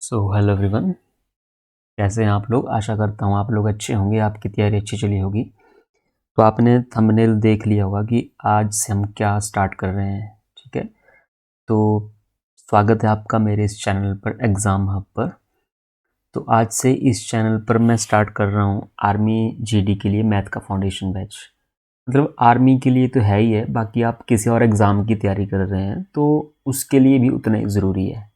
Hello everyone, कैसे हैं आप लोग। आशा करता हूँ आप लोग अच्छे होंगे, आपकी तैयारी अच्छी चली होगी। तो आपने थंबनेल देख लिया होगा कि आज से हम क्या स्टार्ट कर रहे हैं। ठीक है, तो स्वागत है आपका मेरे इस चैनल पर, एग्ज़ाम हब पर। तो आज से इस चैनल पर मैं स्टार्ट कर रहा हूँ आर्मी जीडी के लिए मैथ का फाउंडेशन बैच। मतलब आर्मी के लिए तो है ही है, बाकी आप किसी और एग्ज़ाम की तैयारी कर रहे हैं तो उसके लिए भी उतना ही ज़रूरी है।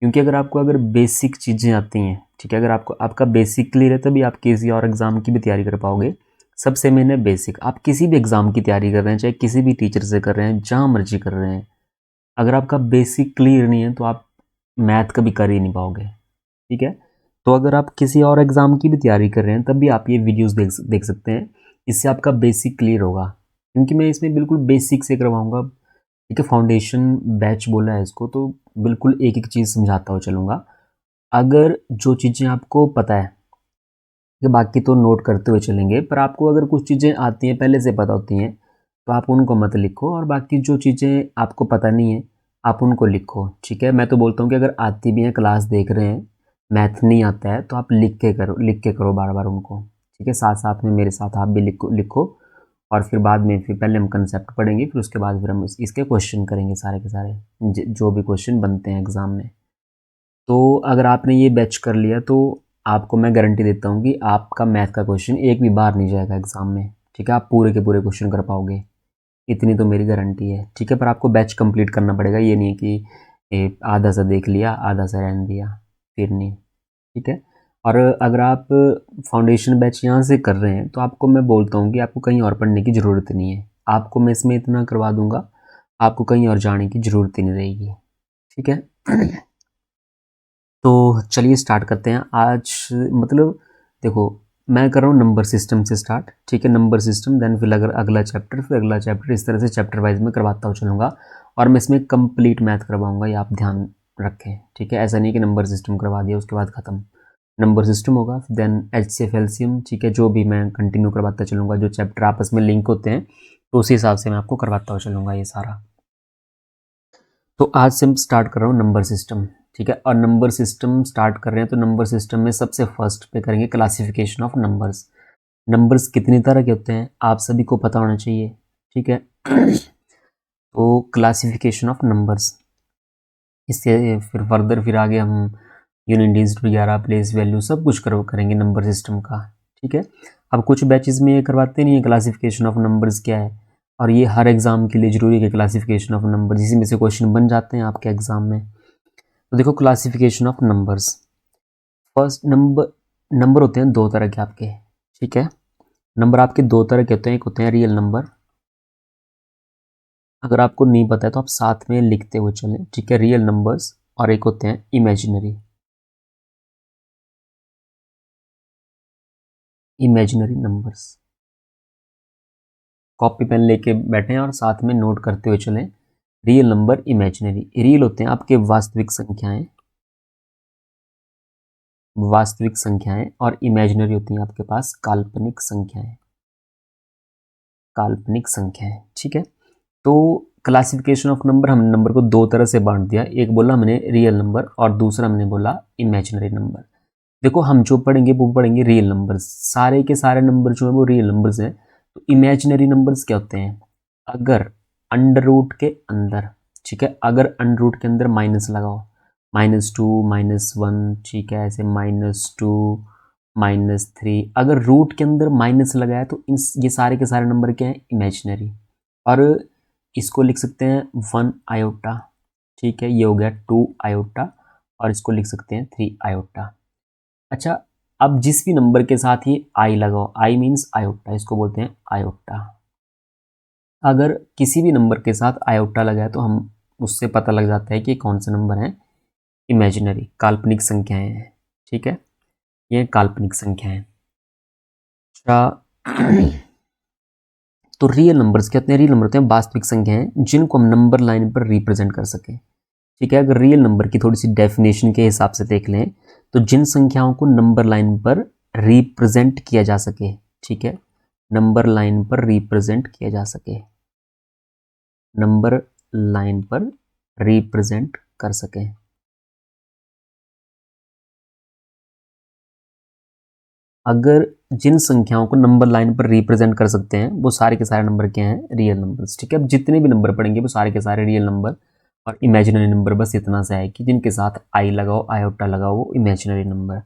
क्योंकि अगर बेसिक चीज़ें आती हैं, ठीक है, अगर आपको आपका बेसिक क्लियर है तभी आप किसी और एग्ज़ाम की भी तैयारी कर पाओगे। सबसे मेन है बेसिक। आप किसी भी एग्ज़ाम की तैयारी कर रहे हैं, चाहे किसी भी टीचर से कर रहे हैं, जहाँ मर्जी कर रहे हैं, अगर आपका बेसिक क्लियर नहीं है तो आप मैथ कभी कर ही नहीं पाओगे। ठीक है, तो अगर आप किसी और एग्ज़ाम की भी तैयारी कर रहे हैं तब भी आप ये वीडियोज़ देख सकते हैं। इससे आपका बेसिक क्लियर होगा, क्योंकि मैं इसमें बिल्कुल बेसिक से करवाऊँगा। ठीक है, फाउंडेशन बैच बोला है इसको, तो बिल्कुल एक एक चीज़ समझाता हुआ चलूँगा। अगर जो चीज़ें आपको पता है कि बाकी तो नोट करते हुए चलेंगे, पर आपको अगर कुछ चीज़ें आती हैं, पहले से पता होती हैं, तो आप उनको मत लिखो, और बाकी जो चीज़ें आपको पता नहीं है आप उनको लिखो। ठीक है, मैं तो बोलता हूँ कि अगर आती भी हैं, क्लास देख रहे हैं, मैथ नहीं आता है, तो आप लिख के करो बार बार उनको। ठीक है, साथ साथ में मेरे साथ आप भी लिखो लिखो। और फिर बाद में, फिर पहले हम कंसेप्ट पढ़ेंगे, फिर उसके बाद फिर हम इसके क्वेश्चन करेंगे सारे के सारे, जो भी क्वेश्चन बनते हैं एग्ज़ाम में। तो अगर आपने ये बैच कर लिया तो आपको मैं गारंटी देता हूँ कि आपका मैथ का क्वेश्चन एक भी बार नहीं जाएगा एग्ज़ाम में। ठीक है, आप पूरे के पूरे क्वेश्चन कर पाओगे, इतनी तो मेरी गारंटी है। ठीक है, पर आपको बैच कंप्लीट करना पड़ेगा, ये नहीं कि आधा सा देख लिया आधा सा रहने दिया, फिर नहीं। ठीक है, और अगर आप फाउंडेशन बैच यहाँ से कर रहे हैं तो आपको मैं बोलता हूँ कि आपको कहीं और पढ़ने की ज़रूरत नहीं है। आपको मैं इसमें इतना करवा दूँगा, आपको कहीं और जाने की ज़रूरत ही नहीं रहेगी। ठीक है, तो चलिए स्टार्ट करते हैं आज। मतलब देखो, मैं कर रहा हूँ नंबर सिस्टम से स्टार्ट। ठीक है, नंबर सिस्टम, देन फिर अगर अगला चैप्टर, फिर अगला चैप्टर, इस तरह से चैप्टर वाइज में करवाता हुआ चलूँगा। और मैं इसमें कंप्लीट मैथ करवाऊँगा, ये आप ध्यान रखें। ठीक है, ऐसा नहीं कि नंबर सिस्टम करवा दिया उसके बाद ख़त्म। नंबर सिस्टम होगा, देन HCF LCM। ठीक है, जो भी मैं कंटिन्यू करवाता चलूँगा, जो चैप्टर आपस में लिंक होते हैं, तो उसी हिसाब से मैं आपको करवाता हुआ चलूँगा ये सारा। तो आज से हम स्टार्ट कर रहा हूँ नंबर सिस्टम। ठीक है, और नंबर सिस्टम स्टार्ट कर रहे हैं तो नंबर सिस्टम में सबसे फर्स्ट पे करेंगे क्लासिफिकेशन ऑफ नंबर्स। नंबर्स कितनी तरह के होते हैं आप सभी को पता होना चाहिए। ठीक है, तो क्लासिफिकेशन ऑफ नंबर्स, इससे फिर फर्दर फिर आगे हम यूनिट डिजिट वगैरह, प्लेस वैल्यू, सब कुछ करेंगे नंबर सिस्टम का। ठीक है, अब कुछ बैचेस में ये करवाते नहीं है क्लासिफिकेशन ऑफ नंबर्स क्या है, और ये हर एग्जाम के लिए जरूरी है क्लासिफिकेशन ऑफ नंबर, इसी में से क्वेश्चन बन जाते हैं आपके एग्जाम में। तो देखो, classification of numbers, first number, number होते हैं दो तरह के आपके। ठीक है, नंबर आपके दो तरह के होते हैं, एक होते हैं रियल नंबर। अगर आपको नहीं पता है तो आप साथ में लिखते हुए चलें। ठीक है, रियल नंबर्स, और एक होते हैं imaginary, imaginary numbers. Copy pen लेके बैठें और साथ में नोट करते हुए चलें। Real number, imaginary. रियल होते हैं आपके वास्तविक संख्याएं, वास्तविक संख्याएं, और इमेजिनरी होती हैं आपके पास काल्पनिक संख्याएं, काल्पनिक संख्याएं। ठीक है, तो क्लासिफिकेशन ऑफ नंबर, हमने नंबर को दो तरह से बांट दिया, एक बोला हमने रियल नंबर और दूसरा हमने बोला इमेजिनरी नंबर। देखो, हम जो पढ़ेंगे वो पढ़ेंगे रियल नंबर्स, सारे के सारे नंबर जो है वो रियल नंबर्स हैं। तो इमेजिनरी नंबर्स क्या होते हैं, अगर अंडर रूट के अंदर, ठीक है, अगर अंडर रूट के अंदर माइनस लगाओ, -2, -1, ठीक है, ऐसे -2, -3, अगर रूट के अंदर माइनस लगाया तो ये सारे के सारे नंबर क्या हैं, इमेजिनरी। और इसको लिख सकते हैं 1 आयोटा। ठीक है, ये हो गया 2 आयोटा, और इसको लिख सकते हैं 3 आयोटा। अच्छा, अब जिस भी नंबर के साथ ये आई लगाओ, आई मीन्स आयोटा, इसको बोलते हैं आयोटा। अगर किसी भी नंबर के साथ आयोटा लगा है तो हम उससे पता लग जाता है कि कौन सा नंबर है, इमेजिनरी, काल्पनिक संख्याएं हैं। ठीक है, ये काल्पनिक संख्याएं। अच्छा, तो रियल नंबर्स क्या होते हैं, रियल नंबर होते हैं वास्तविक संख्याएं जिनको हम नंबर लाइन पर रिप्रेजेंट कर सकें। ठीक है, अगर रियल नंबर की थोड़ी सी डेफिनेशन के हिसाब से देख लें तो जिन संख्याओं को नंबर लाइन पर रिप्रेजेंट किया जा सके, ठीक है, नंबर लाइन पर रिप्रेजेंट किया जा सके, नंबर लाइन पर रिप्रेजेंट कर सके, अगर जिन संख्याओं को नंबर लाइन पर रिप्रेजेंट कर सकते हैं वो सारे के सारे नंबर क्या हैं, रियल नंबर्स। ठीक है, अब जितने भी नंबर पढ़ेंगे वो सारे के सारे रियल नंबर और इमेजिनरी नंबर, बस इतना सा है कि जिनके साथ आई लगाओ, आयोटा लगाओ, वो इमेजिनरी नंबर।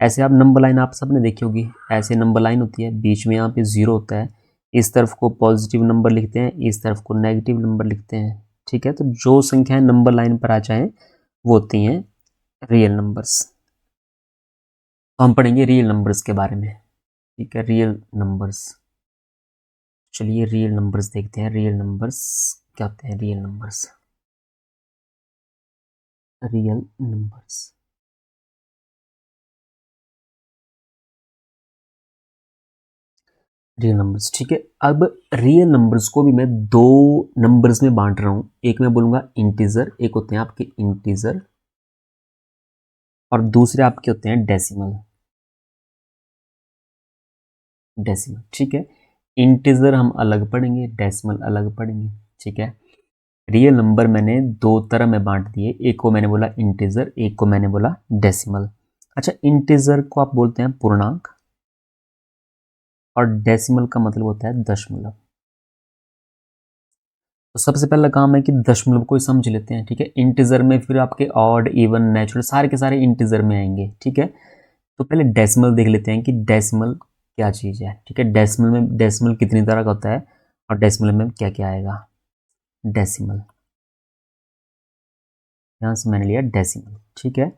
ऐसे आप नंबर लाइन आप सबने देखी होगी, ऐसे नंबर लाइन होती है, बीच में यहाँ पे जीरो होता है, इस तरफ को पॉजिटिव नंबर लिखते हैं, इस तरफ को नेगेटिव नंबर लिखते हैं। ठीक है, तो जो संख्याएं नंबर लाइन पर आ जाएं वो होती हैं रियल नंबर्स। तो हम पढ़ेंगे रियल नंबर्स के बारे में। ठीक है, रियल नंबर्स। चलिए रियल नंबर्स देखते हैं। रियल नंबर्स क्या होते हैं? Real numbers, real numbers, real numbers. ठीक है, अब रियल नंबर्स को भी मैं दो नंबर्स में बांट रहा हूँ। एक मैं बोलूँगा इंटीजर, एक होते हैं आपके इंटीजर, और दूसरे आपके होते हैं डेसिमल। डेसिमल, ठीक है। इंटीजर हम अलग पढ़ेंगे, डेसिमल अलग पढ़ेंगे। ठीक है, रियल नंबर मैंने दो तरह में बांट दिए, एक को मैंने बोला इंटीजर, एक को मैंने बोला डेसिमल। अच्छा, इंटीजर को आप बोलते हैं पूर्णांक और डेसिमल का मतलब होता है दशमलव। तो सबसे पहला काम है कि दशमलव को ही समझ लेते हैं। ठीक है, इंटीजर में फिर आपके ऑड, इवन, नेचुरल सारे के सारे इंटीजर में आएंगे। ठीक है, तो पहले डेसिमल देख लेते हैं कि डेसिमल क्या चीज़ है। ठीक है, डेसिमल में डेसिमल कितनी तरह का होता है और डेसिमल में क्या क्या आएगा। डेसिमल, यहाँ से मैंने लिया डेसिमल। ठीक है,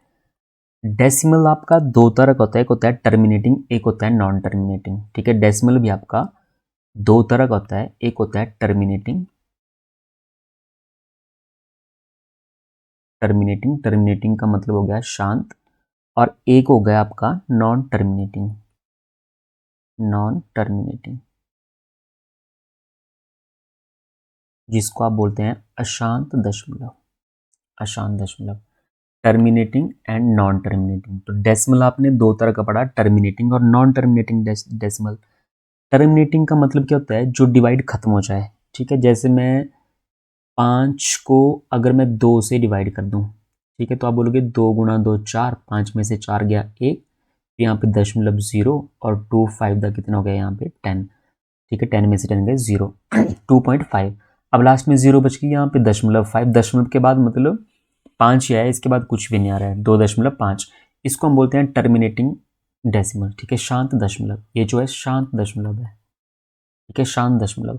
डेसिमल आपका दो तरह का होता है, एक होता है टर्मिनेटिंग, एक होता है नॉन टर्मिनेटिंग। ठीक है, डेसिमल भी आपका दो तरह का होता है, एक होता है टर्मिनेटिंग, टर्मिनेटिंग, टर्मिनेटिंग का मतलब हो गया शांत, और एक हो गया आपका नॉन टर्मिनेटिंग, नॉन टर्मिनेटिंग, जिसको आप बोलते हैं अशांत दशमलव, अशांत दशमलव। Terminating and non terminating. तो डेसिमल आपने दो तरह का पढ़ा, टर्मिनेटिंग और नॉन टर्मिनेटिंग डेसिमल। टर्मिनेटिंग का मतलब क्या होता है? जो डिवाइड खत्म हो जाए। ठीक है, जैसे मैं 5 को अगर मैं 2 से डिवाइड कर दूं, ठीक है, तो आप बोलोगे 2 गुणा 2 4, 5 में से 4 गया 1, यहाँ पे दशमलव 0 और 2 5 का कितना हो गया यहाँ पे 10। ठीक है, 10 में से 10 गए 0, 2.5। अब लास्ट में 0 बच गई, यहाँ पे दशमलव 5, दशमलव के बाद मतलब 5 ही आया, इसके बाद कुछ भी नहीं आ रहा है, 2.5। इसको हम बोलते हैं टर्मिनेटिंग डेसिमल। ठीक है, शांत दशमलव, ये जो है शांत दशमलव है। ठीक है, शांत दशमलव।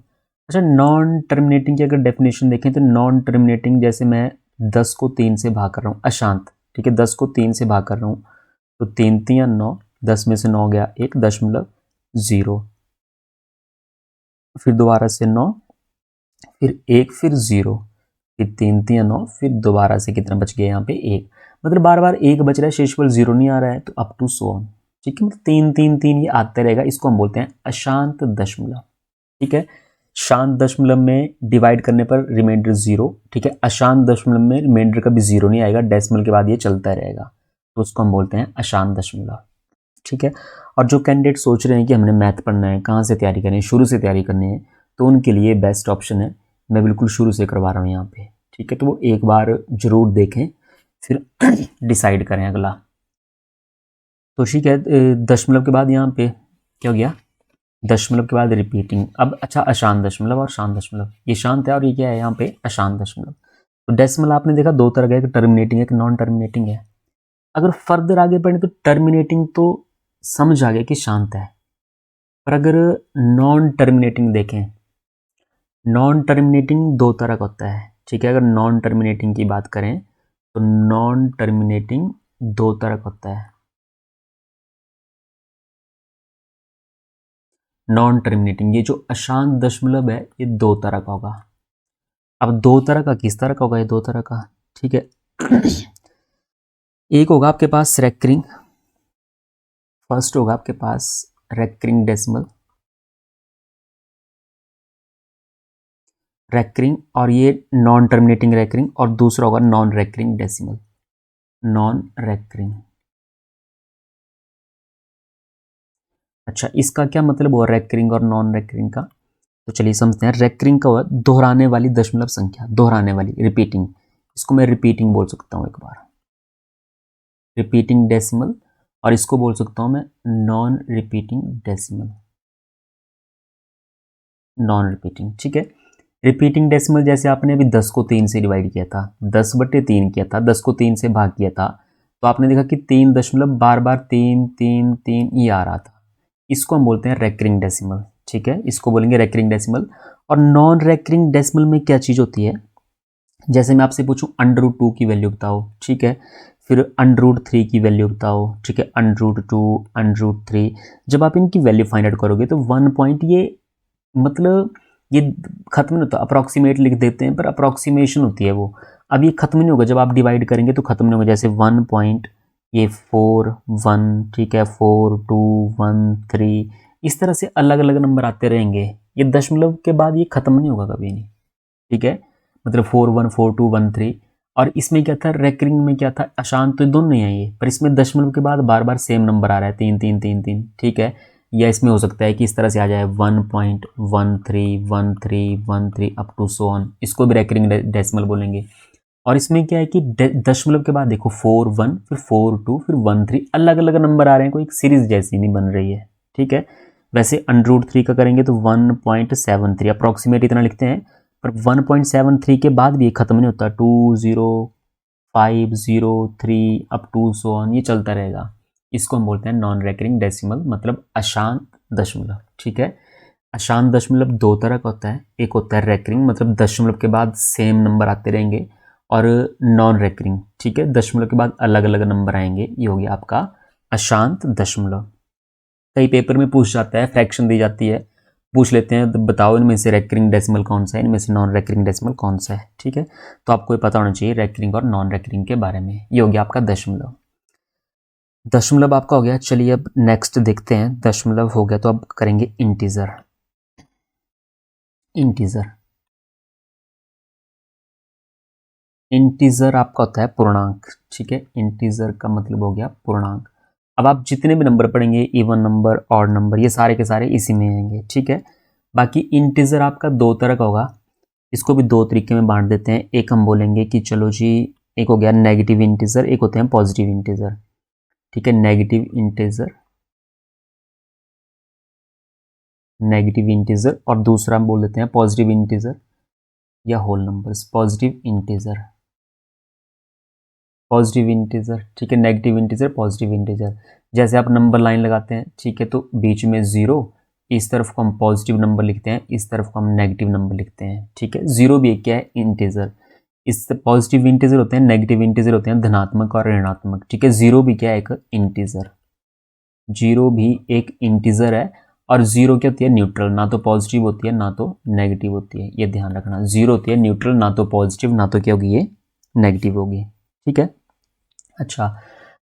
अच्छा, नॉन टर्मिनेटिंग की अगर डेफिनेशन देखें तो नॉन टर्मिनेटिंग, जैसे मैं 10 को 3 से भाग कर रहा हूँ, अशांत। ठीक है, 10 को 3 से भाग कर रहा हूँ, तो 3 3 9, 10 में से 9 गया 1.0, फिर दोबारा से 9, फिर 1, फिर 0, फिर 3 3 9, फिर दोबारा से कितना बच गया यहाँ पे 1। मतलब बार बार 1 बच रहा है, शेष पर 0 नहीं आ रहा है, तो अप टू सो ऑन। ठीक है, मतलब 3 3 3 ये आता रहेगा, इसको हम बोलते हैं अशांत दशमलव। ठीक है, शांत दशमलव में डिवाइड करने पर रिमाइंडर 0। ठीक है, अशांत दशमलव में रिमाइंडर कभी 0 नहीं आएगा, डेसिमल के बाद ये चलता रहेगा, तो उसको हम बोलते हैं अशांत दशमलव। ठीक है, और जो कैंडिडेट सोच रहे हैं कि हमने मैथ पढ़ना है, कहाँ से तैयारी करनी है, शुरू से तैयारी करनी है, तो उनके लिए बेस्ट ऑप्शन है, मैं बिल्कुल शुरू से करवा रहा हूँ यहाँ पे। ठीक है, तो वो एक बार जरूर देखें, फिर डिसाइड करें अगला। तो ठीक है, दशमलव के बाद यहाँ पे क्या हो गया, दशमलव के बाद रिपीटिंग। अब अच्छा, अशांत दशमलव और शांत दशमलव, ये शांत है और ये क्या है यहाँ पे अशांत दशमलव। तो डेसिमल आपने देखा दो तरह का, एक टर्मिनेटिंग है, एक नॉन टर्मिनेटिंग है। अगर फर्दर आगे बढ़े तो टर्मिनेटिंग तो समझ आ गया कि शांत है, पर अगर नॉन टर्मिनेटिंग देखें, नॉन टर्मिनेटिंग दो तरह का होता है। ठीक है, अगर नॉन टर्मिनेटिंग की बात करें तो नॉन टर्मिनेटिंग दो तरह का होता है। नॉन टर्मिनेटिंग, ये जो अशांत दशमलव है ये दो तरह का होगा। अब दो तरह का किस तरह का होगा? ये दो तरह का, ठीक है। एक होगा आपके पास रेकरिंग, फर्स्ट होगा आपके पास रेकरिंग डेसिमल, रेकरिंग, और ये नॉन टर्मिनेटिंग रेकरिंग, और दूसरा होगा non recurring decimal, non recurring. अच्छा, इसका क्या मतलब हुआ रेकरिंग और नॉन रेकरिंग का? तो चलिए समझते हैं। रेकरिंग का हुआ दोहराने वाली दशमलव संख्या, दोहराने वाली, रिपीटिंग, इसको मैं रिपीटिंग बोल सकता हूँ एक बार, रिपीटिंग डेसिमल। और इसको बोल सकता हूँ मैं non repeating decimal, non repeating. ठीक है, रिपीटिंग डेसिमल जैसे आपने अभी 10 को 3 से डिवाइड किया था, 10/3 किया था, 10 को 3 से भाग किया था, तो आपने देखा कि 3 दशमलव बार बार 3 3 3 ये आ रहा था, इसको हम बोलते हैं रेकरिंग डेसिमल। ठीक है, इसको बोलेंगे रेकरिंग डेसिमल। और नॉन रेकरिंग डेसिमल में क्या चीज़ होती है, जैसे मैं आपसे पूछूं √2 की वैल्यू बताओ, ठीक है, फिर √3 की वैल्यू बताओ, ठीक है, √2 √3, जब आप इनकी वैल्यू फाइंड आउट करोगे तो 1 पॉइंट ये मतलब ये खत्म नहीं होता, अप्रॉक्सीमेट लिख देते हैं पर अप्रॉक्सीमेशन होती है वो, अब ये खत्म नहीं होगा, जब आप डिवाइड करेंगे तो खत्म नहीं होगा, जैसे 1 पॉइंट ये 4 1, ठीक है, 4 2 1 3, इस तरह से अलग अलग नंबर आते रहेंगे, ये दशमलव के बाद ये खत्म नहीं होगा कभी नहीं। ठीक है, मतलब 4 1 4 2 1 3। और इसमें क्या था, रेकरिंग में क्या था, अशांत तो दोनों नहीं है ये, पर इसमें दशमलव के बाद बार बार सेम नंबर आ रहा है 3 3 3 3। ठीक है, या इसमें हो सकता है कि इस तरह से आ जाए 1.131313 अप टू सो ऑन, इसको भी रेकरिंग डेसिमल बोलेंगे। और इसमें क्या है कि दशमलव के बाद देखो 4 1 फिर 4 2 फिर 1 3, अलग अलग नंबर आ रहे हैं, कोई एक सीरीज जैसी नहीं बन रही है। ठीक है, वैसे √3 का करेंगे तो 1.73 अप्रॉक्सीमेट इतना लिखते हैं, पर 1.73 के बाद भी ये खत्म नहीं होता, 2 0 5 0 3 अप टू सो ऑन, ये चलता रहेगा, इसको हम बोलते हैं नॉन रेकरिंग डेसिमल, मतलब अशांत दशमलव। ठीक है, अशांत दशमलव दो तरह का होता है, एक होता है रेकरिंग, मतलब दशमलव के बाद सेम नंबर आते रहेंगे, और नॉन रेकरिंग, ठीक है, दशमलव के बाद अलग अलग नंबर आएंगे, ये हो गया आपका अशांत दशमलव। कई पेपर में पूछ जाता है, फ्रैक्शन दी जाती है, पूछ लेते हैं तो बताओ इनमें से रेकरिंग डेसिमल कौन सा है, इनमें से नॉन रेकरिंग डेसिमल कौन सा है। ठीक है, तो आपको ये पता होना चाहिए रेकरिंग और नॉन रेकरिंग के बारे में। ये हो गया आपका दशमलव, दशमलव आपका हो गया। चलिए अब नेक्स्ट देखते हैं, दशमलव हो गया तो अब करेंगे इंटीजर। इंटीजर, इंटीजर आपका होता है पूर्णांक। ठीक है, इंटीजर का मतलब हो गया पूर्णांक। अब आप जितने भी नंबर पढ़ेंगे, इवन नंबर, ऑड नंबर, ये सारे के सारे इसी में आएंगे। ठीक है, बाकी इंटीजर आपका दो तरह का होगा, इसको भी दो तरीके में बांट देते हैं। एक हम बोलेंगे कि चलो जी, एक हो गया नेगेटिव इंटीजर, एक होते हैं पॉजिटिव इंटीजर। ठीक है, नेगेटिव इंटीजर, नेगेटिव इंटीजर, और दूसरा हम बोल देते हैं पॉजिटिव इंटीजर या whole numbers. Positive integer, positive integer, ठीक है, नेगेटिव इंटीजर, पॉजिटिव इंटीजर। जैसे आप नंबर लाइन लगाते हैं, ठीक है, तो बीच में 0, इस तरफ को हम पॉजिटिव नंबर लिखते हैं, इस तरफ को हम नेगेटिव नंबर लिखते हैं। ठीक है, 0 भी एक क्या है, इंटीजर। इस पॉजिटिव इंटीजर होते हैं, नेगेटिव इंटीजर होते हैं धनात्मक और ऋणात्मक। ठीक है, 0 भी क्या है, एक इंटीजर, 0 भी एक इंटीजर है। और 0 क्या होती है, न्यूट्रल, ना तो पॉजिटिव होती है ना तो नेगेटिव होती है, ये ध्यान रखना। 0 होती है न्यूट्रल, ना तो पॉजिटिव ना तो क्या होगी, ये नेगेटिव होगी। ठीक है, अच्छा,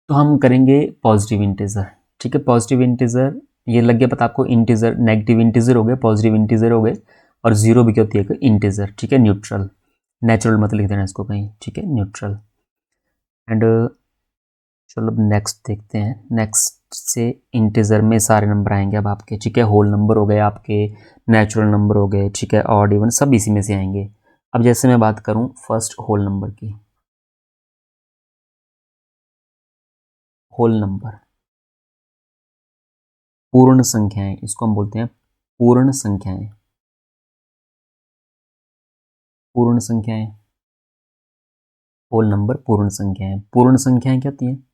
तो हम करेंगे पॉजिटिव इंटीजर। ठीक है, पॉजिटिव इंटीजर, ये लग गया पता आपको, इंटीजर नेगेटिव इंटीजर हो गए, पॉजिटिव इंटीजर हो गए, और 0 भी क्या होती है, एक इंटीजर। ठीक है, न्यूट्रल, नेचुरल मत लिख देना इसको कहीं। ठीक है, न्यूट्रल। एंड चलो अब नेक्स्ट देखते हैं, नेक्स्ट से इंटीजर में सारे नंबर आएंगे अब आपके। ठीक है, होल नंबर हो गए आपके, नेचुरल नंबर हो गए, ठीक है, ऑड इवन सब इसी में से आएंगे। अब जैसे मैं बात करूं फर्स्ट होल नंबर की, होल नंबर, पूर्ण संख्याएं, इसको हम बोलते हैं पूर्ण संख्याएं, पूर्ण संख्याएं, होल नंबर पूर्ण संख्याएं। पूर्ण संख्याएं क्या होती हैं,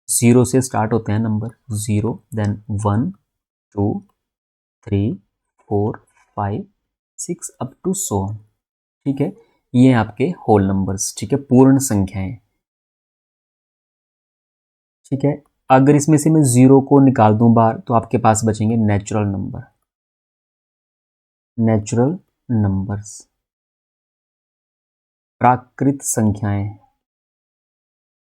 0 से स्टार्ट होते हैं number, 0 then 1 2 3 4 5 6 up to so on. ठीक है, ये आपके होल नंबर्स। ठीक है, पूर्ण संख्याएं। ठीक है, अगर इसमें से मैं 0 को निकाल दूं बाहर तो आपके पास बचेंगे नेचुरल नंबर, नेचुरल नंबर्स, प्राकृत संख्याएं,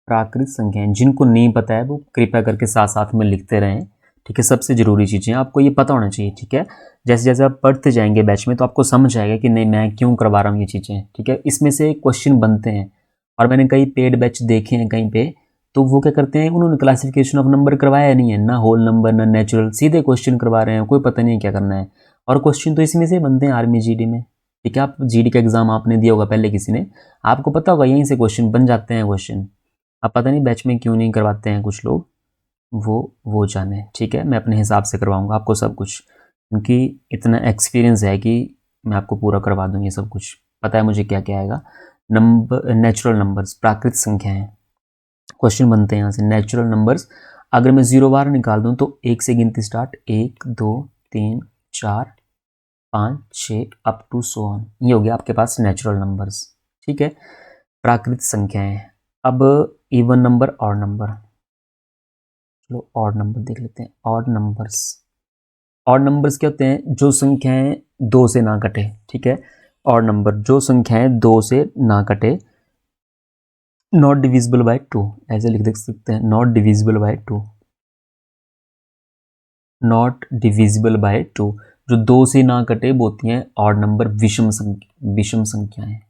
प्राकृत संख्याएं। जिनको नहीं पता है वो कृपया करके साथ साथ में लिखते रहें। ठीक है, सबसे ज़रूरी चीज़ें आपको ये पता होना चाहिए। ठीक है, जैसे जैसे आप पढ़ते जाएंगे बैच में तो आपको समझ आएगा कि नहीं मैं क्यों करवा रहा हूँ ये चीज़ें। ठीक है, इसमें से क्वेश्चन बनते हैं, और मैंने कई पेड बैच देखे हैं कहीं पे, तो वो क्या करते हैं, उन्होंने क्लासिफिकेशन ऑफ नंबर करवाया नहीं है, ना होल नंबर ना नेचुरल, सीधे क्वेश्चन करवा रहे हैं, कोई पता नहीं है क्या करना है। और क्वेश्चन तो इसमें से बनते हैं आर्मी जीडी में। ठीक है, आप जीडी का एग्जाम आपने दिया होगा पहले किसी ने, आपको पता होगा यहीं से क्वेश्चन बन जाते हैं क्वेश्चन। अब पता नहीं बैच में क्यों नहीं करवाते हैं कुछ लोग, वो जाने। ठीक है, मैं अपने हिसाब से करवाऊंगा आपको सब कुछ, क्योंकि इतना एक्सपीरियंस है कि मैं आपको पूरा करवा दूँ ये सब कुछ, पता है मुझे क्या क्या आएगा। नंबर, नेचुरल नंबर्स, प्राकृतिक संख्याएं। क्वेश्चन बनते हैं यहाँ से, नेचुरल नंबर्स। अगर मैं 0 बार निकाल दूँ तो 1 से गिनती start, 1 2 3 4 5 6 up to so on, ये हो गया आपके पास नेचुरल नंबर्स। ठीक है, प्राकृतिक संख्याएं। अब इवन नंबर, ऑड नंबर। चलो ऑड नंबर देख लेते हैं। ऑड नंबर्स, ऑड नंबर्स क्या होते हैं? जो संख्याएं 2 से ना कटे। ठीक है, ऑड नंबर जो संख्याएं 2 से ना कटे, नॉट डिविजिबल बाय 2, ऐसे लिख सकते हैं, not divisible by 2, not divisible by 2। जो 2 से ना कटे वो होती हैं ऑड नंबर, विषम संख्याएं,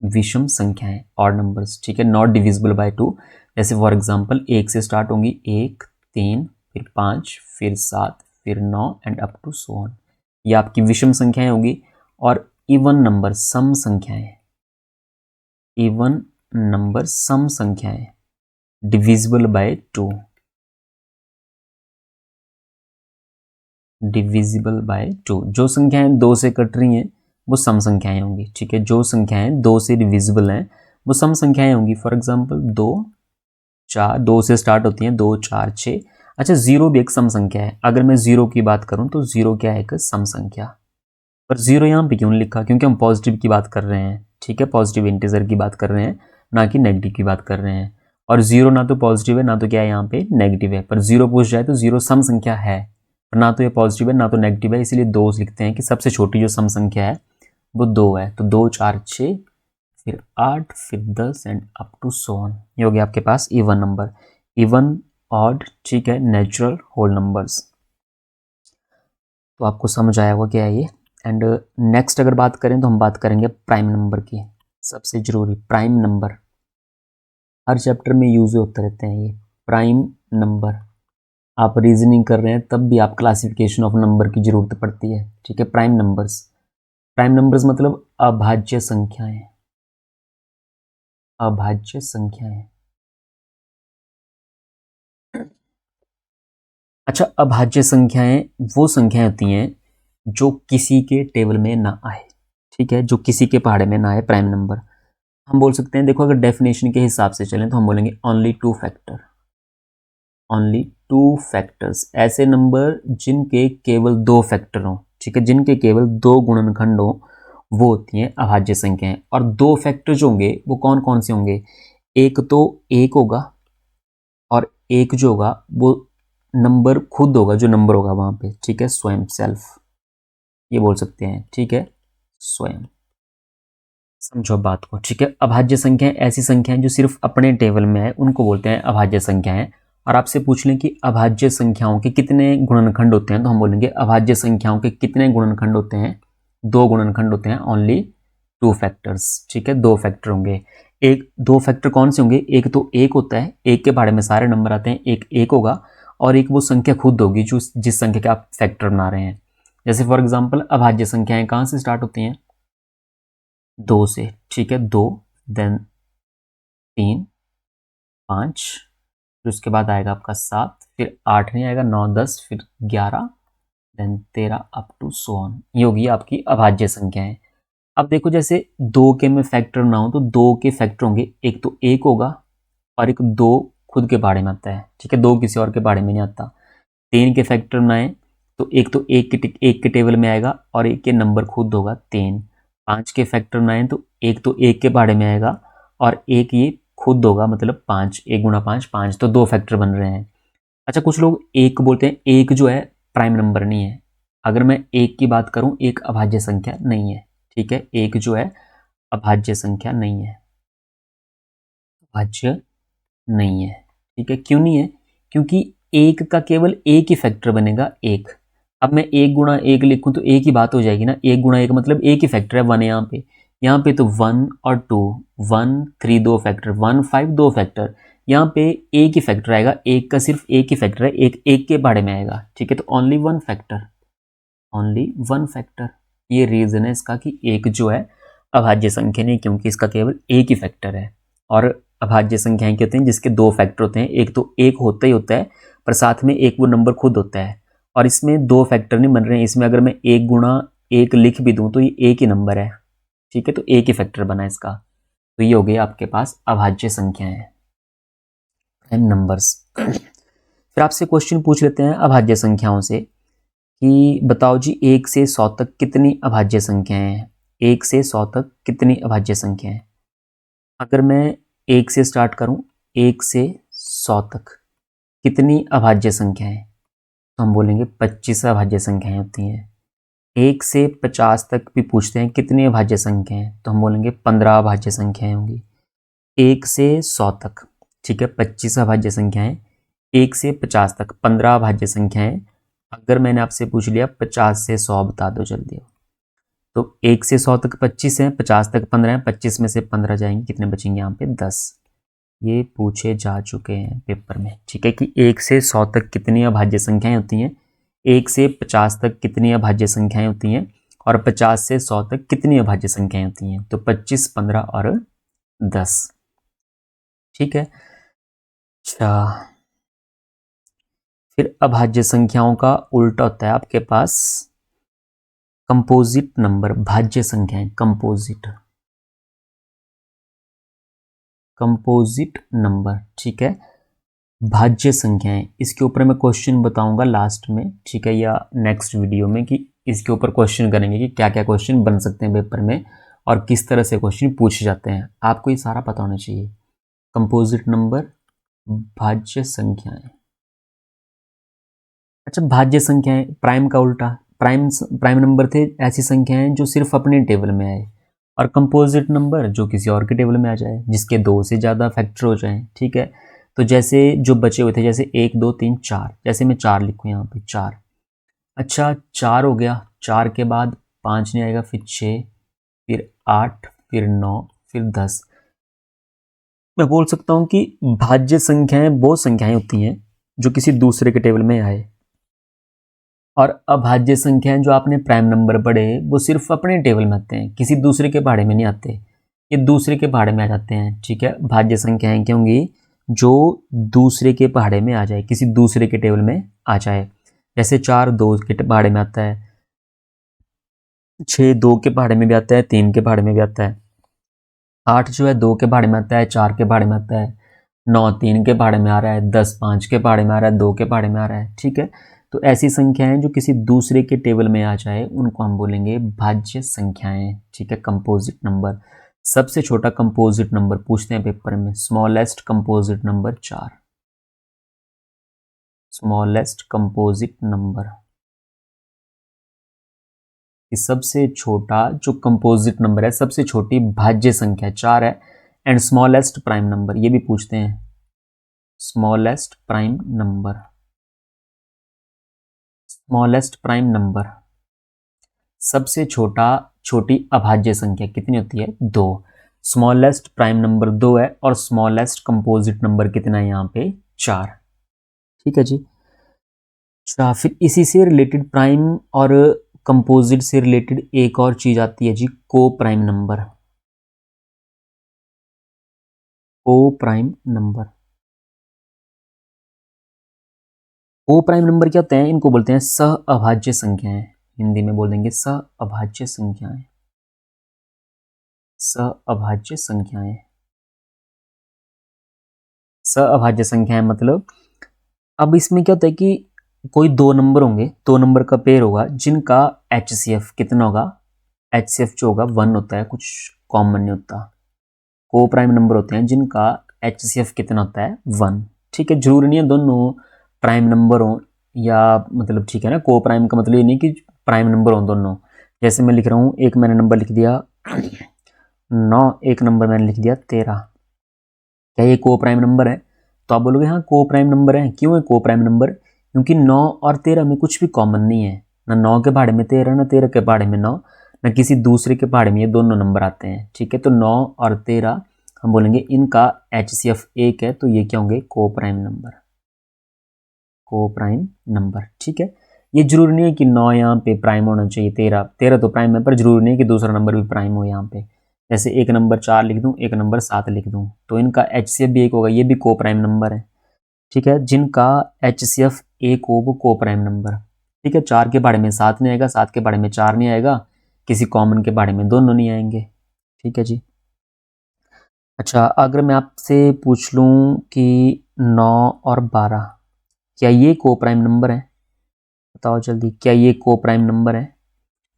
विषम संख्याएं, ऑड नंबर्स। ठीक है, नॉट डिविजिबल बाय 2। जैसे फॉर एग्जांपल 1 से स्टार्ट होंगी, 1 3 फिर 5 फिर 7 फिर 9 and up to so on, ये आपकी विषम संख्याएं होगी। और इवन नंबर, सम संख्याएं, इवन नंबर सम संख्याएं, डिविजिबल बाय 2, डिविजिबल बाय 2। जो संख्याएं 2 से कट रही हैं वो सम संख्याएं होंगी। ठीक है, जो संख्याएं 2 से डिविजिबल हैं वो सम संख्याएं होंगी। फॉर एग्जांपल 2 4, 2 से स्टार्ट होती हैं, 2 4 6। अच्छा, 0 भी एक सम संख्या है। अगर मैं 0 की बात करूं तो 0 क्या है? एक सम संख्या। पर 0 यहाँ पे क्यों नहीं लिखा? क्योंकि हम पॉजिटिव की बात कर रहे हैं। ठीक है, पॉजिटिव इंटीजर की बात कर रहे हैं, ना कि नेगेटिव की बात कर रहे हैं। और 0 ना तो पॉजिटिव है ना तो क्या है यहाँ पे नेगेटिव है। पर 0 पूछ जाए तो 0 सम संख्या है, पर ना तो ये पॉजिटिव है ना तो नेगेटिव है, इसलिए 2 लिखते हैं कि सबसे छोटी जो सम संख्या है वो 2 है। तो 2 4 6 फिर 8 फिर 10 and up to so on, ये हो गया आपके पास इवन नंबर, इवन, ऑड। ठीक है, नेचुरल, होल नंबर्स। तो आपको समझ आया होगा क्या है ये। एंड नेक्स्ट अगर बात करें तो हम बात करेंगे प्राइम नंबर की। सबसे जरूरी प्राइम नंबर, हर चैप्टर में यूज होते रहते हैं ये प्राइम नंबर। आप रीजनिंग कर रहे हैं तब भी आप क्लासिफिकेशन ऑफ नंबर की जरूरत पड़ती है। ठीक है, प्राइम नंबर्स, प्राइम नंबर्स मतलब अभाज्य संख्याएं, अभाज्य संख्याएं। अच्छा, अभाज्य संख्याएं वो संख्याएं होती हैं जो किसी के टेबल में ना आए। ठीक है, जो किसी के पहाड़े में ना आए, प्राइम नंबर। हम बोल सकते हैं, देखो अगर डेफिनेशन के हिसाब से चलें तो हम बोलेंगे ओनली 2 फैक्टर, ओनली 2 फैक्टर्स, ऐसे नंबर जिनके केवल 2 फैक्टर हों। ठीक है, जिनके केवल 2 गुणनखंड हों वो होती हैं अभाज्य संख्याएं। और 2 फैक्टर जो होंगे वो कौन कौन से होंगे? एक तो 1 होगा, और एक जो होगा वो नंबर खुद होगा, जो नंबर होगा वहां पे। ठीक है, स्वयं, सेल्फ, ये बोल सकते हैं। ठीक है, स्वयं, समझो बात को। ठीक है, अभाज्य संख्याएं ऐसी संख्याएं जो सिर्फ अपने टेबल में है, उनको बोलते हैं अभाज्य संख्याएं। और आपसे पूछ लें कि अभाज्य संख्याओं के कितने गुणनखंड होते हैं, तो हम बोलेंगे अभाज्य संख्याओं के कितने गुणनखंड होते हैं? 2 गुणनखंड होते हैं, ओनली 2 फैक्टर्स। ठीक है, 2 फैक्टर होंगे। एक 2 फैक्टर कौन से होंगे? एक तो 1 होता है, 1 के बारे में सारे नंबर आते हैं, एक 1 होगा, और एक वो संख्या खुद होगी जो जिस संख्या के आप फैक्टर बना रहे हैं। जैसे फॉर एग्जाम्पल अभाज्य संख्याएं कहाँ से स्टार्ट होती हैं? 2 से। ठीक है, 2 देन 3 5, फिर उसके बाद आएगा आपका 7, फिर 8 नहीं आएगा, 9 10 फिर 11 then 13 up to so on, ये होगी आपकी अभाज्य संख्याएं। अब देखो जैसे 2 के में फैक्टर ना हो तो 2 के फैक्टर होंगे, एक तो 1 होगा और एक 2 खुद के बारे में आता है। ठीक है, 2 किसी और के बारे में नहीं आता। 3 के फैक्टर बनाए तो एक तो एक के टेबल में आएगा और एक के नंबर खुद होगा 3। 5 के फैक्टर बनाए तो एक के बारे में आएगा और एक ये खुद होगा, मतलब 5, 1 गुणा 5 5, तो 2 फैक्टर बन रहे हैं। अच्छा, कुछ लोग एक बोलते हैं, एक जो है प्राइम नंबर नहीं है। अगर मैं एक की बात करूं, एक अभाज्य संख्या नहीं है। ठीक है, एक जो है अभाज्य संख्या नहीं है, अभाज्य नहीं है। ठीक है, क्यों नहीं है? क्योंकि एक का केवल एक ही फैक्टर बनेगा, एक। अब मैं 1 गुणा 1 लिखूं तो एक ही बात हो जाएगी ना, 1 गुणा 1 मतलब एक ही फैक्टर है, 1 है यहाँ पे तो 1 और 2, 1 3 2 फैक्टर, 1 5 2 फैक्टर। यहाँ पे एक ही फैक्टर आएगा, एक का सिर्फ एक ही फैक्टर है, एक के बारे में आएगा। ठीक है, तो ओनली 1 फैक्टर, ओनली 1 फैक्टर। ये रीजन है इसका कि एक जो है अभाज्य संख्या नहीं, क्योंकि इसका केवल एक ही फैक्टर है। और अभाज्य संख्याएं क्या होती हैं, जिसके दो फैक्टर होते हैं। एक तो एक होता ही होता है, पर साथ में एक वो नंबर खुद होता है, और इसमें दो फैक्टर नहीं बन रहे हैं। इसमें अगर मैं एक गुणा एक लिख भी दूं तो ये एक ही नंबर है, ठीक है, तो एक ही फैक्टर बना इसका। तो ये हो गया आपके पास अभाज्य संख्याएं, प्राइम नंबर्स। फिर आपसे क्वेश्चन पूछ लेते हैं अभाज्य संख्याओं से कि बताओ जी 1 से 100 तक कितनी अभाज्य संख्याएं हैं। 1 से 100 तक कितनी अभाज्य संख्याएं। अगर मैं 1 से स्टार्ट करूं, 1 से 100 तक कितनी अभाज्य संख्याएं, तो हम बोलेंगे 25 अभाज्य संख्याएं होती हैं। 1 से 50 तक भी पूछते हैं कितनी अभाज्य संख्याएं, तो हम बोलेंगे 15 अभाज्य संख्याएं होंगी। 1 से 100 तक, ठीक है, 25 अभाज्य संख्याएं। 1 से 50 तक 15 अभाज्य संख्याएं। अगर मैंने आपसे पूछ लिया 50 से 100 बता दो जल्दी, तो 1 से 100 तक 25 है, 50 तक 15 है, 25 में से 15 जाएंगे, कितने बचेंगे यहाँ पे 10। ये पूछे जा चुके हैं पेपर में, ठीक है, कि 1 से 100 तक कितनी अभाज्य संख्याएं होती हैं, 1 से 50 तक कितनी अभाज्य संख्याएं होती हैं, और 50 से 100 तक कितनी अभाज्य संख्याएं होती हैं। तो 25, 15 और 10, ठीक है। अच्छा, फिर अभाज्य संख्याओं का उल्टा होता है आपके पास कंपोजिट नंबर, भाज्य संख्याएं, कंपोजिट नंबर, ठीक है, भाज्य संख्याएं। इसके ऊपर मैं क्वेश्चन बताऊंगा लास्ट में, ठीक है, या नेक्स्ट वीडियो में, कि इसके ऊपर क्वेश्चन करेंगे कि क्या क्या क्वेश्चन बन सकते हैं पेपर में और किस तरह से क्वेश्चन पूछे जाते हैं। आपको ये सारा पता होना चाहिए। कंपोजिट नंबर, भाज्य संख्याएं। अच्छा, भाज्य संख्याएं, प्राइम का उल्टा, प्राइम नंबर थे ऐसी संख्याएं जो सिर्फ अपने टेबल में आए, और कंपोजिट नंबर जो किसी और के टेबल में आ जाए, जिसके दो से ज़्यादा फैक्टर हो जाएं, ठीक है। तो जैसे जो बचे हुए थे, जैसे 1 2 3 4, जैसे मैं 4 लिखूँ यहाँ पे 4। अच्छा, 4 हो गया, 4 के बाद 5 नहीं आएगा, फिर 6, फिर 8, फिर 9, फिर 10। मैं बोल सकता हूँ कि भाज्य संख्याएं वो संख्याएं होती हैं जो किसी दूसरे के टेबल में आए, और अभाज्य संख्याएं जो आपने प्राइम नंबर पढ़े वो सिर्फ अपने टेबल में आते हैं, किसी दूसरे के पहाड़े में नहीं आते, ये दूसरे के पहाड़े में आ जाते हैं, ठीक है। भाज्य संख्याएं क्या होंगी, जो दूसरे के पहाड़े में आ जाए, किसी दूसरे के टेबल में आ जाए। जैसे 4 2 के पहाड़े में आता है, 6 2 के पहाड़े में भी आता है, 3 के पहाड़े में भी आता है, 8 जो है 2 के पहाड़े में आता है, 4 के पहाड़े में आता है, 9 3 के पहाड़े में आ रहा है, 10 5 के पहाड़े में आ रहा है, 2 के पहाड़े में आ रहा है, ठीक है। तो ऐसी संख्याएं जो किसी दूसरे के टेबल में आ जाए उनको हम बोलेंगे भाज्य संख्याएं, ठीक है, कंपोजिट नंबर। सबसे छोटा कंपोजिट नंबर पूछते हैं पेपर में, smallest composite number 4, smallest composite number, सबसे छोटा जो कंपोजिट नंबर है, सबसे छोटी भाज्य संख्या 4 है। एंड स्मॉलेस्ट प्राइम नंबर, ये भी पूछते हैं, smallest prime number, smallest prime number, सबसे छोटी अभाज्य संख्या कितनी होती है, 2। स्मॉलेस्ट प्राइम नंबर 2 है, और स्मॉलेस्ट कंपोजिट नंबर कितना है यहाँ पे, 4, ठीक है जी। अच्छा, फिर इसी से रिलेटेड प्राइम और कंपोजिट से रिलेटेड एक और चीज आती है जी, को प्राइम नंबर, को प्राइम नंबर। को प्राइम नंबर क्या होते हैं, इनको बोलते हैं सह अभाज्य संख्याएं, हिंदी में बोल देंगे सह अभाज्य संख्याएं, सह अभाज्य संख्याएं। सह अभाज्य संख्याएं मतलब, अब इसमें क्या होता है कि कोई दो नंबर होंगे, दो नंबर का पेयर होगा जिनका HCF कितना होगा, HCF जो होगा 1 होता है, कुछ कॉमन नहीं होता। को प्राइम नंबर होते हैं जिनका HCF कितना होता है, 1, ठीक है। जरूरी नहीं है दोनों प्राइम नंबर हो, या मतलब ठीक है ना, को प्राइम का मतलब ये नहीं कि प्राइम नंबर हो दोनों। जैसे मैं लिख रहा हूँ, एक मैंने नंबर लिख दिया 9, एक नंबर मैंने लिख दिया 13, क्या ये को प्राइम नंबर है, तो आप बोलोगे हाँ को प्राइम नंबर है। क्यों है को प्राइम नंबर, क्योंकि 9 और 13 में कुछ भी कॉमन नहीं है, ना 9 के पहाड़े में 13, ना 13 के पहाड़े में 9, ना किसी दूसरे के पहाड़े में ये दोनों नंबर आते हैं, ठीक है। तो 9 और 13 हम बोलेंगे इनका HCF 1 है, तो ये क्या होंगे, को प्राइम नंबर, को प्राइम नंबर, ठीक है। ये जरूरी नहीं है कि 9 यहाँ पे प्राइम होना चाहिए, 13 तो प्राइम है, पर जरूरी नहीं है कि दूसरा नंबर भी प्राइम हो यहाँ पे। जैसे एक नंबर 4 लिख दूं, एक नंबर 7 लिख दूं, तो इनका HCF भी एक होगा, ये भी को प्राइम नंबर है। ठीक है, जिनका HCF एक हो वो को प्राइम नंबर। ठीक है, 4 के बारे में 7 नहीं आएगा, 7 के बारे में 4 नहीं आएगा, किसी कॉमन के बारे में दोनों नहीं आएंगे। ठीक है जी। अच्छा, अगर मैं आपसे पूछ लूं कि 9 और 12 क्या ये को प्राइम नंबर है? बताओ जल्दी, क्या ये को प्राइम नंबर है?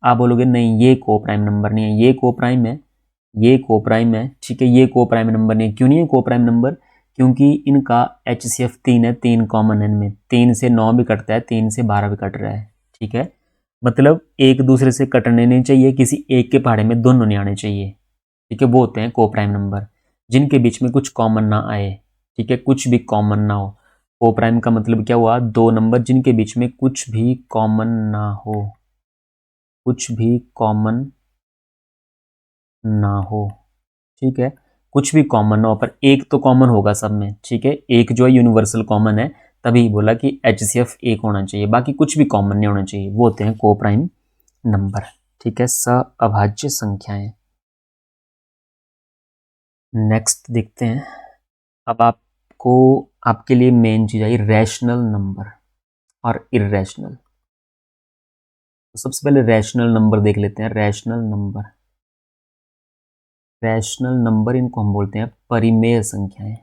आप बोलोगे नहीं, ये को प्राइम नंबर नहीं है, ये को प्राइम है, ये को प्राइम है। ठीक है, ये को प्राइम नंबर नहीं है। क्यों नहीं है को प्राइम नंबर? क्योंकि इनका HCF 3 है, 3 कॉमन है इनमें, 3 से 9 भी कटता है, 3 से 12 भी कट रहा है। ठीक है, मतलब एक दूसरे से कटने नहीं चाहिए, किसी एक के पहाड़े में दोनों नहीं आने चाहिए। ठीक है, वो होते हैं को प्राइम नंबर, जिनके बीच में कुछ कॉमन ना आए। ठीक है, कुछ भी कॉमन ना हो। को प्राइम का मतलब क्या हुआ? दो नंबर जिनके बीच में कुछ भी कॉमन ना हो, कुछ भी कॉमन ना हो। ठीक है, कुछ भी कॉमन ना हो, पर एक तो कॉमन होगा सब में। ठीक है, एक जो है यूनिवर्सल कॉमन है, तभी बोला कि HCF एक होना चाहिए, बाकी कुछ भी कॉमन नहीं होना चाहिए, वो होते हैं को प्राइम नंबर। ठीक है, अभाज्य संख्याएं। नेक्स्ट देखते हैं। अब आपको, आपके लिए मेन चीज आई रैशनल नंबर और इर्रेशनल। तो सबसे पहले रैशनल नंबर देख लेते हैं। रैशनल नंबर, रैशनल नंबर इनको हम बोलते हैं परिमेय संख्याएं।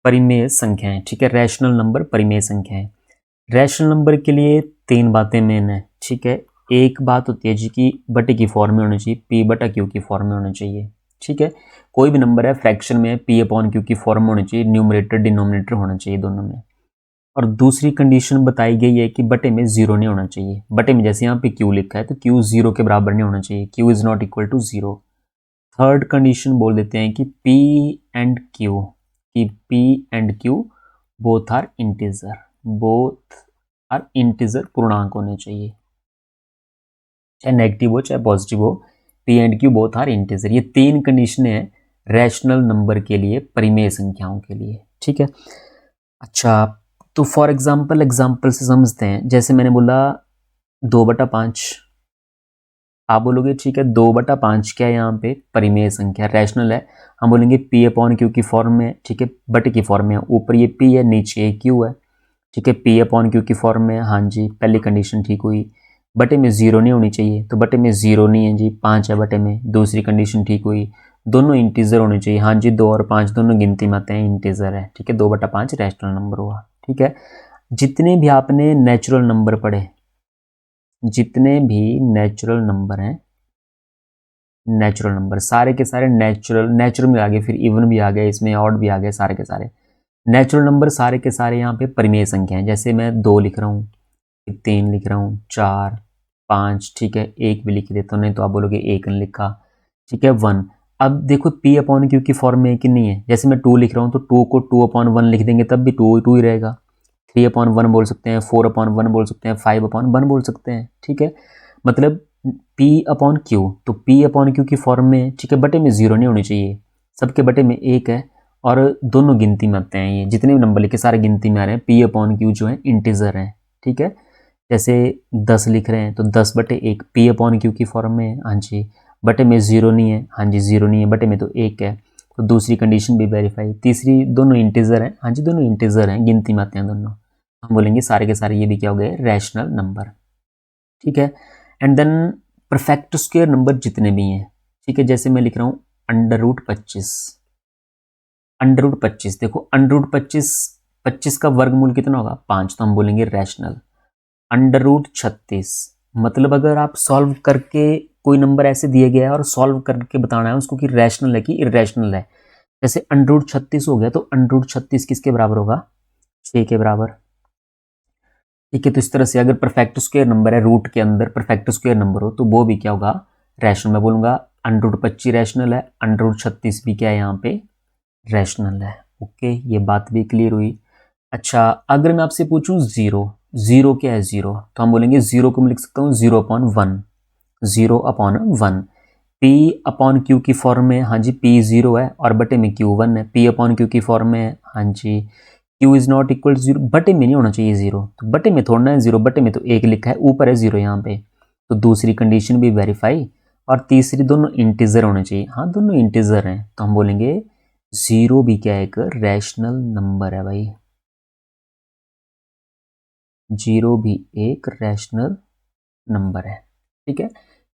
परिमेय संख्याएं। ठीक है, रैशनल नंबर परिमेय संख्याएं। रैशनल नंबर के लिए तीन बातें मेन है। ठीक है, एक बात होती है जी कि बटे की फॉर्म में होनी चाहिए, P बटा Q की फॉर्म में होना चाहिए। ठीक है, कोई भी नंबर है फ्रैक्शन में P अपॉन Q की फॉर्म में होनी चाहिए, न्यूमरेटर डिनोमिनेटर होना चाहिए दोनों में। और दूसरी कंडीशन बताई गई है कि बटे में जीरो नहीं होना चाहिए। बटे में जैसे यहाँ पे Q लिखा है तो Q जीरो के बराबर नहीं होना चाहिए, Q is not equal to zero. Third condition बोल देते हैं कि P एंड Q, कि P and Q both are integer, both are integer, पूर्णांक होने चाहिए, चाहे नेगेटिव हो चाहे पॉजिटिव हो, P and Q both are integer. ये तीन कंडीशन है रैशनल नंबर के लिए, परिमेय संख्याओं के लिए। ठीक है, अच्छा तो फॉर एग्जाम्पल से समझते हैं। जैसे मैंने बोला 2/5, आप बोलोगे ठीक है 2/5 क्या है? यहाँ पे परिमेय संख्या रैशनल है, हम बोलेंगे P अपॉन Q की फॉर्म में। ठीक है, बटे की फॉर्म में, ऊपर ये P है नीचे ये Q है। ठीक है, P अपॉन Q की फॉर्म में, हाँ जी पहली कंडीशन ठीक हुई। बटे में जीरो नहीं होनी चाहिए, तो बटे में जीरो नहीं है जी, 5 है बटे में, दूसरी कंडीशन ठीक हुई। दोनों इंटीजर होने चाहिए, हाँ जी 2 और 5 दोनों गिनती में आते हैं, इंटीजर है। ठीक है, 2/5 रैशनल नंबर हुआ। ठीक है, जितने भी आपने नेचुरल नंबर पढ़े, जितने भी नेचुरल नंबर हैं, नेचुरल नंबर सारे के सारे नेचुरल में आ गए, फिर इवन भी आ गए, इसमें ऑड भी आ गए, सारे के सारे नेचुरल नंबर सारे के सारे यहाँ पे परिमेय संख्या हैं। जैसे मैं 2 लिख रहा हूँ, 3 लिख रहा हूँ, 4, 5, ठीक है 1 भी लिख देता हूँ, नहीं तो आप बोलोगे 1 नहीं लिखा। ठीक है, 1। अब देखो P अपॉन Q की फॉर्म में है कि नहीं है? जैसे मैं 2 लिख रहा हूँ तो 2 को 2/1 लिख देंगे तब भी 2 ही रहेगा। 3/1 बोल सकते हैं, 4/1 बोल सकते हैं, 5/1 बोल सकते हैं। ठीक है, मतलब P अपॉन Q, तो P अपॉन Q की फॉर्म में, ठीक है, बटे में जीरो नहीं होनी चाहिए, सबके बटे में 1 है, और दोनों गिनती में आते हैं। ये जितने भी नंबर लिखे सारे गिनती में आ रहे हैं। P अपॉन Q जो है इंटीजर है। ठीक है, जैसे 10 लिख रहे हैं तो 10/1 P अपॉन Q की फॉर्म में, हाँ जी बटे में जीरो नहीं है, हाँ जी जीरो नहीं है, बटे में तो 1 है, तो दूसरी कंडीशन भी वेरीफाई। तीसरी, दोनों इंटीजर हैं, हाँ जी दोनों इंटीजर हैं, गिनती में आते हैं दोनों, हम बोलेंगे सारे के सारे ये भी क्या हो गए? Rational number. ठीक है, and then perfect square number जितने भी हैं, ठीक है, जैसे मैं लिख रहा हूँ √25, √25, देखो √25, 25 का वर्गमूल कितना होगा? 5, तो हम बोलेंगे रैशनल। √36, मतलब अगर आप सॉल्व करके कोई नंबर ऐसे दिया गया है और सॉल्व करके बताना है उसको कि रैशनल है कि इरेशनल है, जैसे √36 हो गया तो √36 किसके बराबर होगा? 6 के बराबर। ठीक है, तो इस तरह से अगर परफेक्ट स्क्वायर नंबर है, रूट के अंदर परफेक्ट स्क्वायर नंबर हो तो वो भी क्या होगा? रैशनल। मैं बोलूँगा √25 रैशनल है, √36 भी क्या है यहाँ पे? रैशनल है। ओके, ये बात भी क्लियर हुई। अच्छा, अगर मैं आपसे पूछूं जीरो, जीरो क्या है? जीरो, तो हम बोलेंगे जीरो को मैं लिख सकता हूँ 0/1, 0/1। P अपॉन Q की फॉर्म में, हाँ जी P 0 है और बटे में Q 1 है। P अपॉन Q की फॉर्म में, हाँ जी Q is not equal to 0, बटे में नहीं होना चाहिए 0, तो बटे में थोड़ा है 0, बटे में तो 1 लिखा है, ऊपर है 0 यहाँ पे, तो दूसरी कंडीशन भी वेरीफाई, और तीसरी दोनों इंटीजर होने चाहिए। हाँ दोनों इंटीजर हैं, तो हम बोलेंगे 0 भी क्या है, एक रैशनल नंबर है भाई, 0 भी एक रैशनल नंबर है, ठीक है।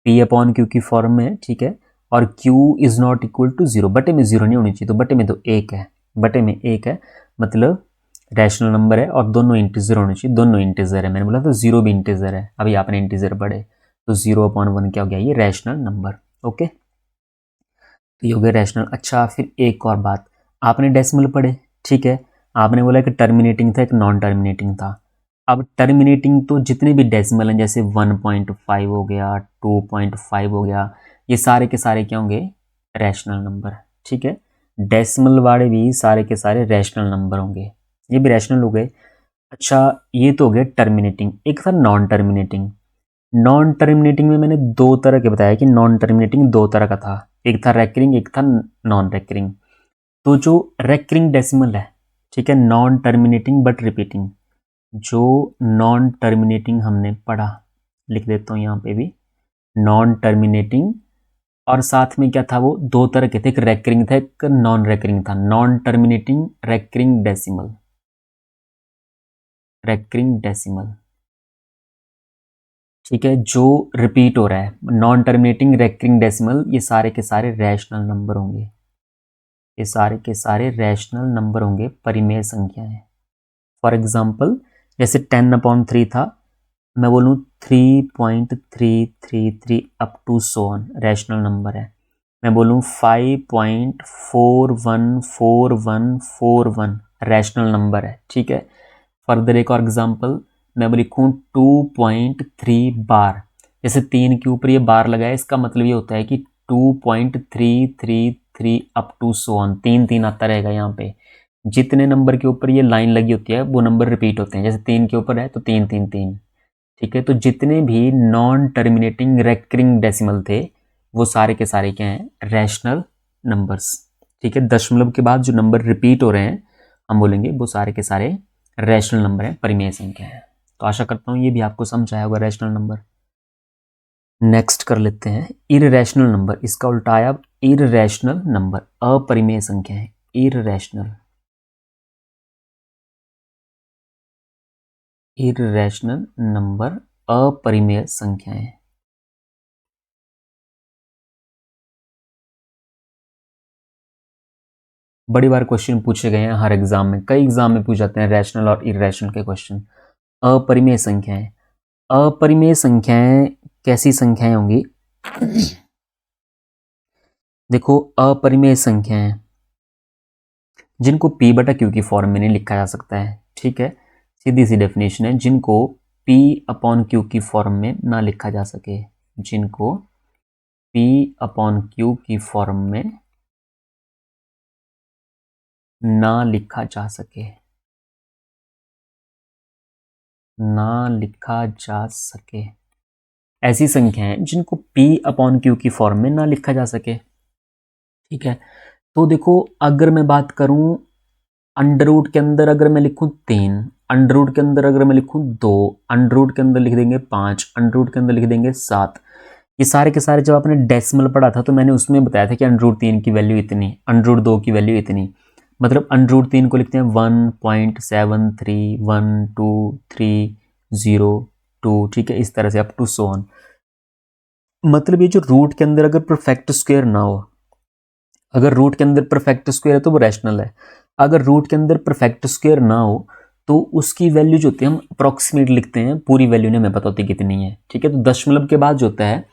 पी अपॉन क्यू की फॉर्म में, ठीक है, और Q is not equal to 0, बटे में 0 नहीं होनी चाहिए, तो बटे में तो 1 है, बटे में 1 है, मतलब रैशनल नंबर है, और दोनों इंटीजर होने चाहिए, दोनों इंटीजर है, मैंने बोला तो 0 भी इंटीजर है, अभी आपने इंटीजर पढ़े, तो 0/1 क्या हो गया, ये रैशनल नंबर। ओके, तो ये हो गया रैशनल। अच्छा, फिर एक और बात, आपने डेसिमल पढ़े, ठीक है, आपने बोला कि टर्मिनेटिंग था, एक नॉन टर्मिनेटिंग था। अब टर्मिनेटिंग तो जितने भी डेसिमल हैं, जैसे 1.5 हो गया, 2.5 हो गया, ये सारे के सारे क्या होंगे, रैशनल नंबर, ठीक है। डेसिमल वाले भी सारे के सारे रैशनल नंबर होंगे, ये भी रैशनल हो गए। अच्छा, ये तो हो गया टर्मिनेटिंग, एक था नॉन टर्मिनेटिंग। नॉन टर्मिनेटिंग में मैंने दो तरह के बताया कि नॉन टर्मिनेटिंग दो तरह का था, एक था रेकरिंग, एक था नॉन रेकरिंग। तो जो रेकरिंग डेसिमल है, ठीक है, नॉन टर्मिनेटिंग बट रिपीटिंग, जो नॉन टर्मिनेटिंग हमने पढ़ा, लिख देता हूँ यहाँ पे भी, नॉन टर्मिनेटिंग, और साथ में क्या था, वो दो तरह के थे, एक रेकरिंग था, एक नॉन रेकरिंग था, non terminating recurring decimal, recurring decimal, ठीक है, जो रिपीट हो रहा है, नॉन टर्मिनेटिंग रेकरिंग डेसिमल, ये सारे के सारे रैशनल नंबर होंगे, ये सारे के सारे रैशनल नंबर होंगे, परिमेय संख्याएं। फॉर एग्जाम्पल, जैसे 10/3 था, मैं बोलूँ 3.333 up to so on, rational number है। मैं बोलूँ 5.414141 रैशनल नंबर है, ठीक है। फर्दर एक और एग्जाम्पल, मैं लिखूँ 2.3 बार, जैसे 3 के ऊपर ये बार लगाया, इसका मतलब ये होता है कि 2.333 अप टू सो ऑन, 3 आता रहेगा यहाँ पे। जितने नंबर के ऊपर ये लाइन लगी होती है वो नंबर रिपीट होते हैं, जैसे 3 के ऊपर है तो 3 ठीक है। तो जितने भी नॉन टर्मिनेटिंग रेकरिंग डेसिमल थे, वो सारे के सारे क्या हैं, रैशनल नंबर्स, ठीक है। दशमलव के बाद जो नंबर रिपीट हो रहे हैं, हम बोलेंगे वो सारे के सारे रैशनल नंबर हैं, परिमेय संख्या है। तो आशा करता हूँ ये भी आपको समझ आया होगा रैशनल नंबर। नेक्स्ट कर लेते हैं इररेशनल नंबर, इसका उल्टा आया इररेशनल नंबर, अपरिमेय संख्या है, इररेशनल, इररेशनल नंबर, अपरिमेय संख्याएं। बड़ी बार क्वेश्चन पूछे गए हैं हर एग्जाम में, कई एग्जाम में पूछ जाते हैं रैशनल और इररेशनल के क्वेश्चन। अपरिमेय संख्याएं, अपरिमेय संख्याएं कैसी संख्याएं होंगी, देखो अपरिमेय संख्याएं जिनको p/q की फॉर्म में नहीं लिखा जा सकता है, ठीक है, सीधी सी डेफिनेशन है, जिनको p/q की फॉर्म में ना लिखा जा सके, जिनको p/q की फॉर्म में ना लिखा जा सके, ना लिखा जा सके, ऐसी संख्याएं जिनको p/q की फॉर्म में ना लिखा जा सके, ठीक है। तो देखो, अगर मैं बात करूं अंडर रूट के अंदर, अगर मैं लिखूं 3, अंडर रूट के अंदर अगर मैं लिखूं 2, अंडर रूट के अंदर लिख देंगे 5, अंडर रूट के अंदर लिख देंगे 7, ये सारे के सारे जब आपने डेसिमल पढ़ा था तो मैंने उसमें बताया था कि अंडर रूट 3 की वैल्यू इतनी, अंडर रूट 2 की वैल्यू इतनी, मतलब अंडर रूट 3 को लिखते हैं 1.7312302, ठीक है, इस तरह से अप टू सो ऑन। मतलब ये जो रूट के अंदर अगर परफेक्ट स्क्वायर ना हो, अगर रूट के अंदर परफेक्ट स्क्वायर है तो वो रैशनल है, अगर रूट के अंदर परफेक्ट स्क्वायर ना हो तो उसकी वैल्यू जो होती है हम अप्रॉक्सीमेट लिखते हैं, पूरी वैल्यू नहीं हमें पता होती कितनी है, ठीक है। तो दशमलव के बाद जो होता है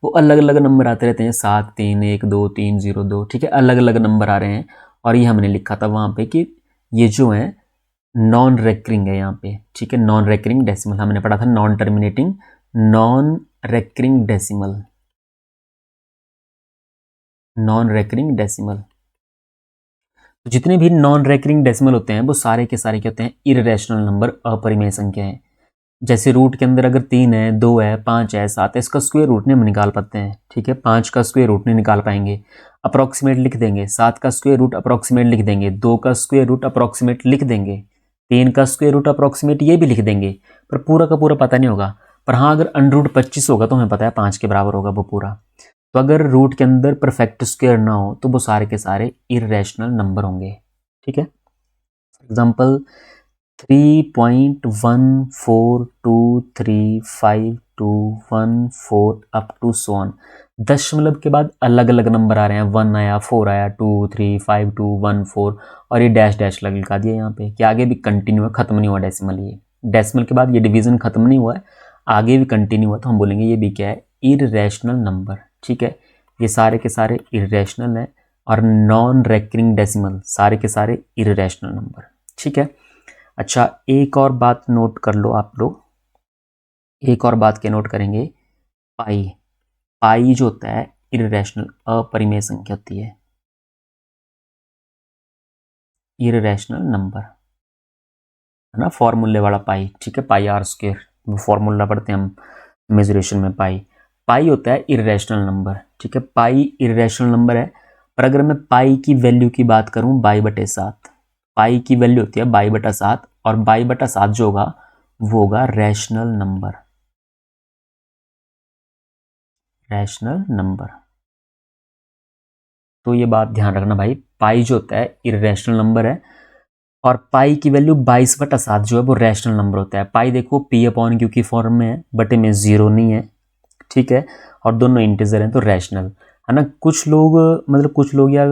वो अलग अलग नंबर आते रहते हैं, 7 3 1 2 3 0 2, ठीक है, अलग अलग नंबर आ रहे हैं। और ये हमने लिखा था वहाँ पे कि ये जो है नॉन रेकरिंग है यहाँ पे, ठीक है, नॉन रेकरिंग डेसिमल हमने पढ़ा था, non terminating non recurring decimal, non recurring decimal. तो जितने भी नॉन रेकरिंग डेसिमल होते हैं वो सारे के सारे क्या होते हैं, इररेशनल नंबर, अपरिमेय संख्या है। जैसे रूट के अंदर अगर 3 है, 2 है, 5 है, 7 है, इसका स्क्वायर रूट नहीं हम निकाल पाते हैं, ठीक है, 5 का स्क्वायर रूट नहीं निकाल पाएंगे, अप्रॉक्सीमेट लिख देंगे, 7 का स्क्वायर रूट अप्रॉक्सीमेट लिख देंगे, 2 का स्क्वायर रूट अप्रॉक्सीमेट लिख देंगे, 3 का स्क्वायर रूट अप्रॉक्सीमेट ये भी लिख देंगे, पर पूरा का पूरा पता नहीं होगा। पर हाँ, अगर √25 होगा तो हमें पता है 5 के बराबर होगा वो पूरा। तो अगर रूट के अंदर परफेक्ट स्क्वायर ना हो तो वो सारे के सारे इरेशनल नंबर होंगे। ठीक है, for example 3.14235214 up to so on. दशमलव के बाद अलग अलग नंबर आ रहे हैं, 1 आया, 4 आया, 2 3 5 2 1 4, और ये डैश डैश लगा दिया यहाँ पे कि आगे भी कंटिन्यू है, खत्म नहीं हुआ डेसिमल। ये डेसिमल के बाद ये डिवीजन खत्म नहीं हुआ है, आगे भी कंटिन्यू हुआ, तो हम बोलेंगे ये भी क्या है, इररेशनल नंबर। ठीक है, ये सारे के सारे इररेशनल हैं, और नॉन रेकरिंग डेसिमल सारे के सारे इररेशनल नंबर। ठीक है, अच्छा एक और बात नोट कर लो आप लोग, एक और बात क्या नोट करेंगे, पाई। पाई जो होता है इररेशनल, अपरिमेय संख्या होती है, इररेशनल नंबर है ना, फॉर्मूले वाला पाई। ठीक है, पाई आर स्क्वायर, वो फॉर्मूला पढ़ते हैं हम मेजरेशन में। पाई पाई होता है इररेशनल नंबर। ठीक है, पाई इररेशनल नंबर है, पर अगर मैं पाई की वैल्यू की बात करूं 22/7, पाई की वैल्यू होती है 22/7, और 22/7 जो होगा वो होगा रैशनल नंबर, रैशनल नंबर। तो ये बात ध्यान रखना भाई, पाई जो होता है इररेशनल नंबर है, और पाई की वैल्यू 22/7 जो है वो रैशनल नंबर होता है। पाई देखो P/Q की फॉर्म में है, बटे में 0 नहीं है। ठीक है, और दोनों इंटीजर हैं तो रैशनल है ना। कुछ लोग मतलब कुछ लोग या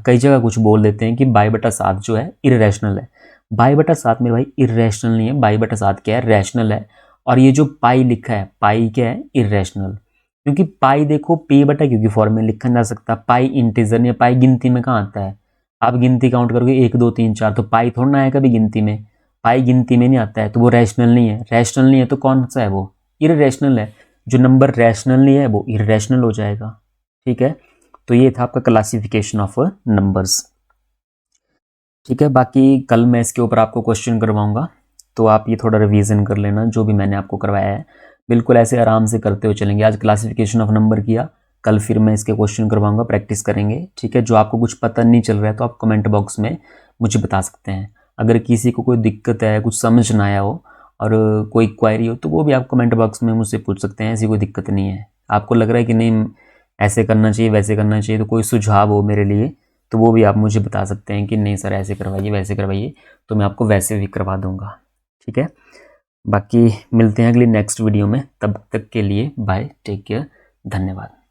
कई जगह कुछ बोल देते हैं कि 22/7 जो है इररेशनल है। 22/7 मेरे भाई इररेशनल नहीं है, 22/7 क्या है, रैशनल है। और ये जो पाई लिखा है, पाई क्या है, इररेशनल। क्योंकि पाई देखो P/Q की फॉर्म में लिखा जा सकता, पाई इंटीजर नहीं है, पाई गिनती में कहाँ आता है। आप गिनती काउंट करोगे 1 2 3 4, तो पाई थोड़ा ना आएगा कभी गिनती में, पाई गिनती में नहीं आता है, तो वो रैशनल नहीं है। रैशनल नहीं है तो कौन सा है, वो इररेशनल है। जो नंबर रैशनल नहीं है वो इररेशनल हो जाएगा। ठीक है, तो ये था आपका क्लासिफिकेशन ऑफ नंबर्स। ठीक है, बाकी कल मैं इसके ऊपर आपको क्वेश्चन करवाऊंगा, तो आप ये थोड़ा रिवीजन कर लेना, जो भी मैंने आपको करवाया है बिल्कुल ऐसे आराम से करते हुए चलेंगे। आज क्लासिफिकेशन ऑफ नंबर किया, कल फिर मैं इसके क्वेश्चन करवाऊंगा, प्रैक्टिस करेंगे। ठीक है, जो आपको कुछ पता नहीं चल रहा है तो आप कमेंट बॉक्स में मुझे बता सकते हैं। अगर किसी को कोई दिक्कत है, कुछ समझ ना आया हो और कोई क्वायरी हो, तो वो भी आप कमेंट बॉक्स में मुझसे पूछ सकते हैं, ऐसी कोई दिक्कत नहीं है। आपको लग रहा है कि नहीं ऐसे करना चाहिए, वैसे करना चाहिए, तो कोई सुझाव हो मेरे लिए तो वो भी आप मुझे बता सकते हैं कि नहीं सर ऐसे करवाइए, वैसे करवाइए, तो मैं आपको वैसे भी करवा दूंगा। ठीक है, बाकी मिलते हैं अगली नेक्स्ट वीडियो में, तब तक के लिए बाय, टेक केयर, धन्यवाद।